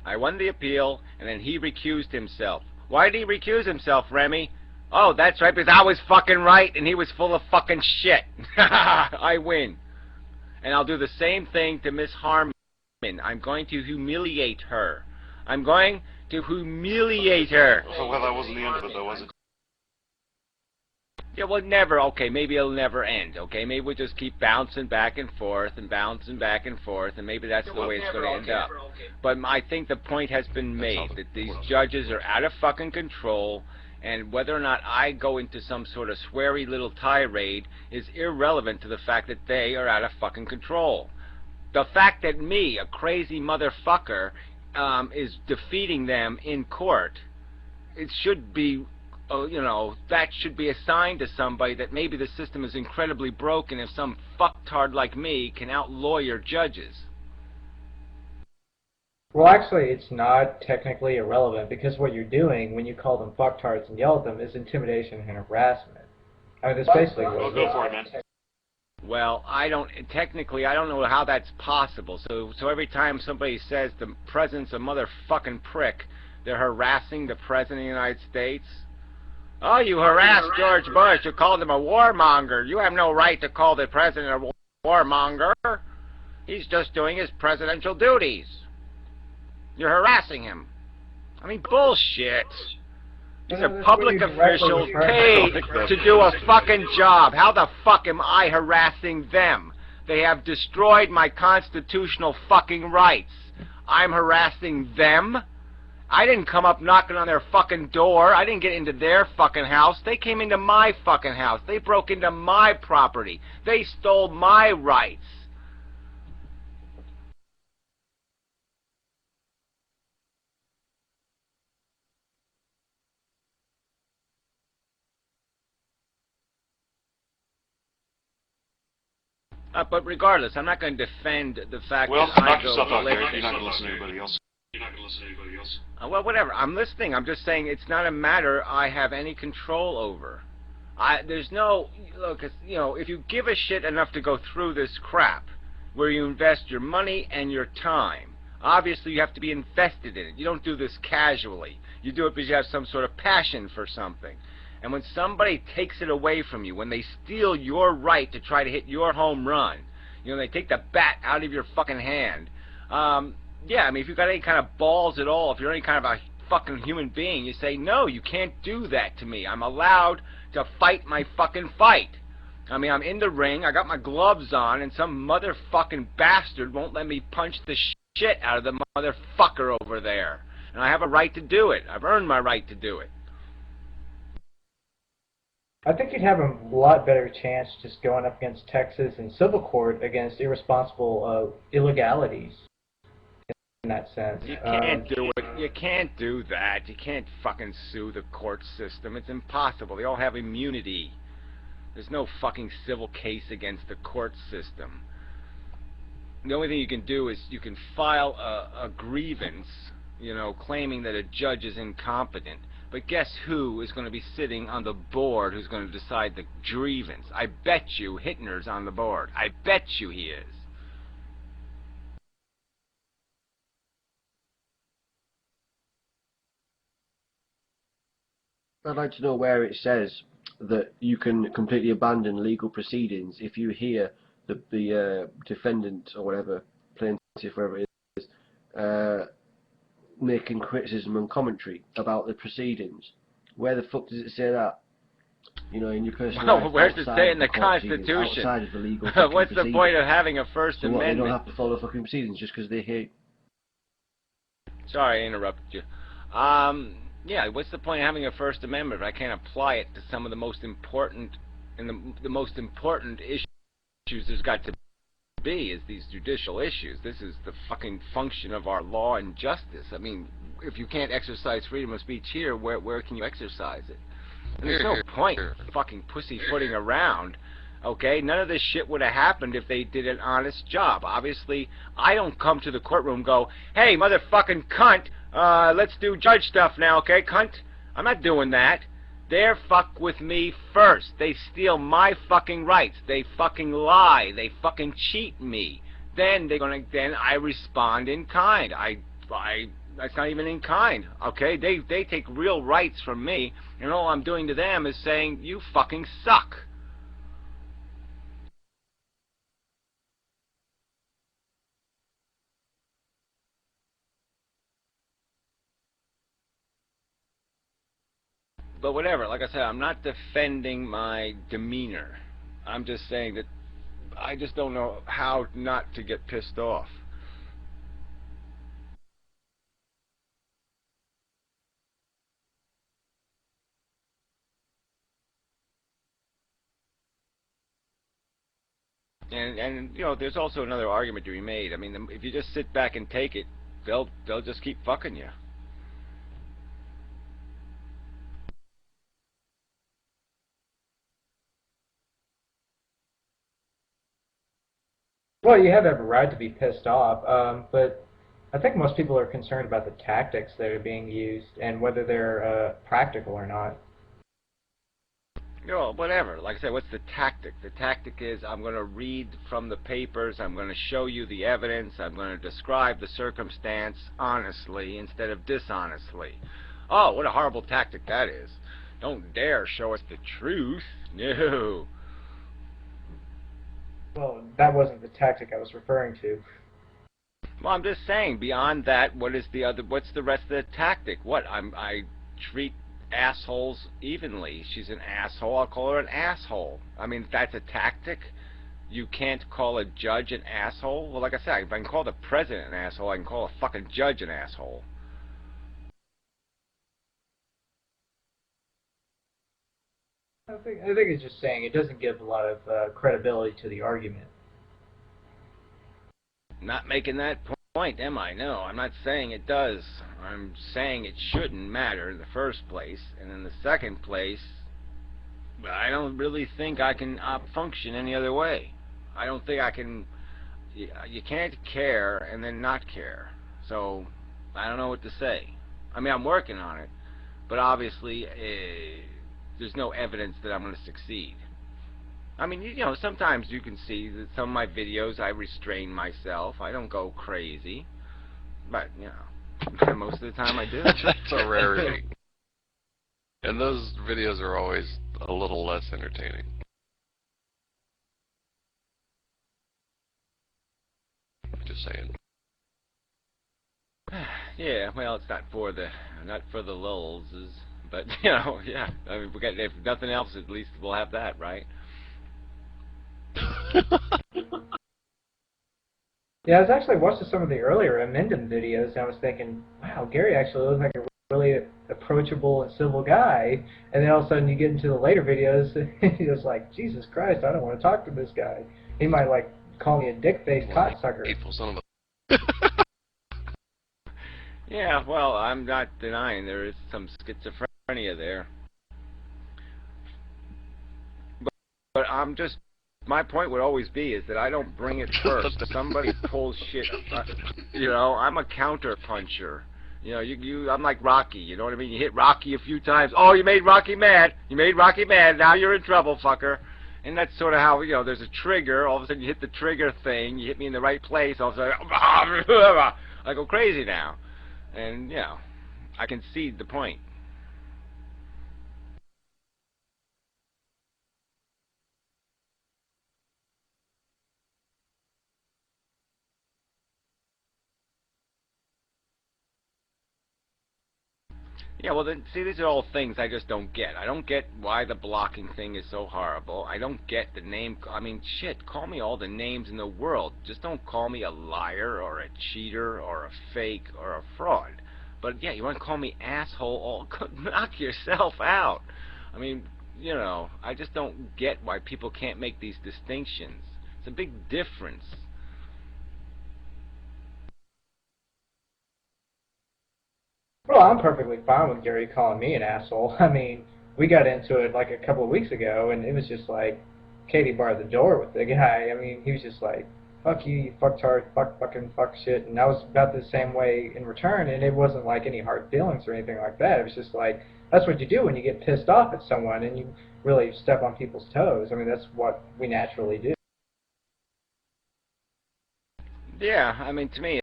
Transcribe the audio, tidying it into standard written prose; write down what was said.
I won the appeal, and then he recused himself. Why did he recuse himself, Remy? Oh, that's right, because I was fucking right, and he was full of fucking shit. I win. And I'll do the same thing to Miss Harmon. I'm going to humiliate her. I'm going to humiliate her. So, well, that wasn't the end of it, though, was it? Yeah, well, never. Okay, maybe it'll never end. Okay, maybe we'll just keep bouncing back and forth and bouncing back and forth, and maybe that's the way it's going to end up. But I think the point has been made that these judges are out of fucking control, and whether or not I go into some sort of sweary little tirade is irrelevant to the fact that they are out of fucking control. The fact that me, a crazy motherfucker, is defeating them in court, it should be, you know, that should be a sign to somebody that maybe the system is incredibly broken if some fucktard like me can out-lawyer judges. Well, actually, it's not technically irrelevant, because what you're doing when you call them fucktards and yell at them is intimidation and harassment. I mean, that's basically what it is. Go for it, man. Well, I don't know how that's possible. So every time somebody says the president's a motherfucking prick, they're harassing the president of the United States. Oh, you harassed George Bush. You called him a warmonger. You have no right to call the president a warmonger. He's just doing his presidential duties. You're harassing him. I mean, bullshit. These are public officials paid to do a fucking job. How the fuck am I harassing them? They have destroyed my constitutional fucking rights. I'm harassing them? I didn't come up knocking on their fucking door. I didn't get into their fucking house. They came into my fucking house. They broke into my property. They stole my rights. But regardless, I'm not going to defend the fact that I knock go yourself out, Gary. ballistic. You're not going to listen to anybody else. You're not going to listen to anybody else. Well, whatever. I'm listening. I'm just saying it's not a matter I have any control over. There's no, look, you know, if you give a shit enough to go through this crap, where you invest your money and your time, obviously you have to be invested in it. You don't do this casually. You do it because you have some sort of passion for something. And when somebody takes it away from you, when they steal your right to try to hit your home run, you know, they take the bat out of your fucking hand, yeah, I mean, if you've got any kind of balls at all, if you're any kind of a fucking human being, you say, no, you can't do that to me. I'm allowed to fight my fucking fight. I mean, I'm in the ring, I got my gloves on, and some motherfucking bastard won't let me punch the shit out of the motherfucker over there. And I have a right to do it. I've earned my right to do it. I think you'd have a lot better chance just going up against Texas in civil court against irresponsible illegalities in that sense. You can't do it. You can't do that. You can't fucking sue the court system. It's impossible. They all have immunity. There's no fucking civil case against the court system. The only thing you can do is you can file a grievance, you know, claiming that a judge is incompetent. But guess who is going to be sitting on the board who's going to decide the grievance? I bet you Hittner's on the board. I bet you he is. I'd like to know where it says that you can completely abandon legal proceedings if you hear the defendant or whatever, plaintiff, whatever it is, making criticism and commentary about the proceedings. Where the fuck does it say that? You know, in your personal life. Well, where's it say in the Constitution? Outside of the legal What's the point of having a First Amendment? They don't have to follow fucking proceedings just because they hate. Sorry, I interrupted you. Yeah, what's the point of having a First Amendment if I can't apply it to some of the most important the most important issues there's got to be is these judicial issues. This is the fucking function of our law and justice. I mean, if you can't exercise freedom of speech here, where can you exercise it? And there's no point fucking pussyfooting around. Okay, none of this shit would have happened if they did an honest job. Obviously, I don't come to the courtroom and go, hey, motherfucking cunt, let's do judge stuff now, okay, cunt? I'm not doing that. They're fuck with me first. They steal my fucking rights. They fucking lie. They fucking cheat me. Then I respond in kind. I That's not even in kind, okay? They take real rights from me, and all I'm doing to them is saying, you fucking suck. But whatever, like I said, I'm not defending my demeanor. I'm just saying that I just don't know how not to get pissed off. And you know, there's also another argument to be made. I mean, if you just sit back and take it, they'll just keep fucking you. Well, you have every right to be pissed off, but I think most people are concerned about the tactics that are being used and whether they're practical or not. You know, whatever. Like I said, what's the tactic? The tactic is I'm going to read from the papers, I'm going to show you the evidence, I'm going to describe the circumstance honestly instead of dishonestly. Oh, what a horrible tactic that is. Don't dare show us the truth. No. Well, that wasn't the tactic I was referring to. Well, I'm just saying, beyond that, what's the rest of the tactic? What, I treat assholes evenly. She's an asshole, I'll call her an asshole. I mean, that's a tactic? You can't call a judge an asshole? Well, like I said, if I can call the president an asshole, I can call a fucking judge an asshole. I think it's just saying it doesn't give a lot of credibility to the argument. Not making that point, am I? No, I'm not saying it does. I'm saying it shouldn't matter in the first place, and in the second place, I don't really think I can function any other way. I don't think I can. You can't care and then not care. So I don't know what to say. I mean, I'm working on it, but obviously there's no evidence that I'm going to succeed. I mean, you know, sometimes you can see that some of my videos I restrain myself. I don't go crazy, but you know, most of the time I do. That's a rarity. And those videos are always a little less entertaining. Just saying. Yeah, well, it's not for the lulz, but you know, yeah. I mean, if nothing else, at least we'll have that, right? Yeah, I was actually watching some of the earlier Amendham videos, and I was thinking, wow, Gary actually looks like a really approachable and civil guy. And then all of a sudden you get into the later videos, and you're just like, Jesus Christ, I don't want to talk to this guy. He might, like, call me a dick-faced cocksucker. Hateful son of a... Yeah, well, I'm not denying there is some schizophrenia there. But I'm just... My point would always be is that I don't bring it first. Somebody pulls shit. You know, I'm a counter puncher. You know, I'm like Rocky. You know what I mean? You hit Rocky a few times. Oh, you made Rocky mad. You made Rocky mad. Now you're in trouble, fucker. And that's sort of how, you know, there's a trigger. All of a sudden you hit the trigger thing. You hit me in the right place. All of a sudden, I go crazy now. And, you know, I concede the point. Yeah, well, then, see, these are all things I just don't get. I don't get why the blocking thing is so horrible. I don't get the name. I mean, shit, call me all the names in the world. Just don't call me a liar or a cheater or a fake or a fraud. But, yeah, you want to call me asshole? Oh, knock yourself out. I mean, you know, I just don't get why people can't make these distinctions. It's a big difference. Well, I'm perfectly fine with Gary calling me an asshole. I mean, we got into it like a couple of weeks ago, and it was just like Katie barred the door with the guy. I mean, he was just like, fuck you fucktard, fuck shit. And I was about the same way in return, and it wasn't like any hard feelings or anything like that. It was just like, that's what you do when you get pissed off at someone and you really step on people's toes. I mean, that's what we naturally do. Yeah, I mean, to me,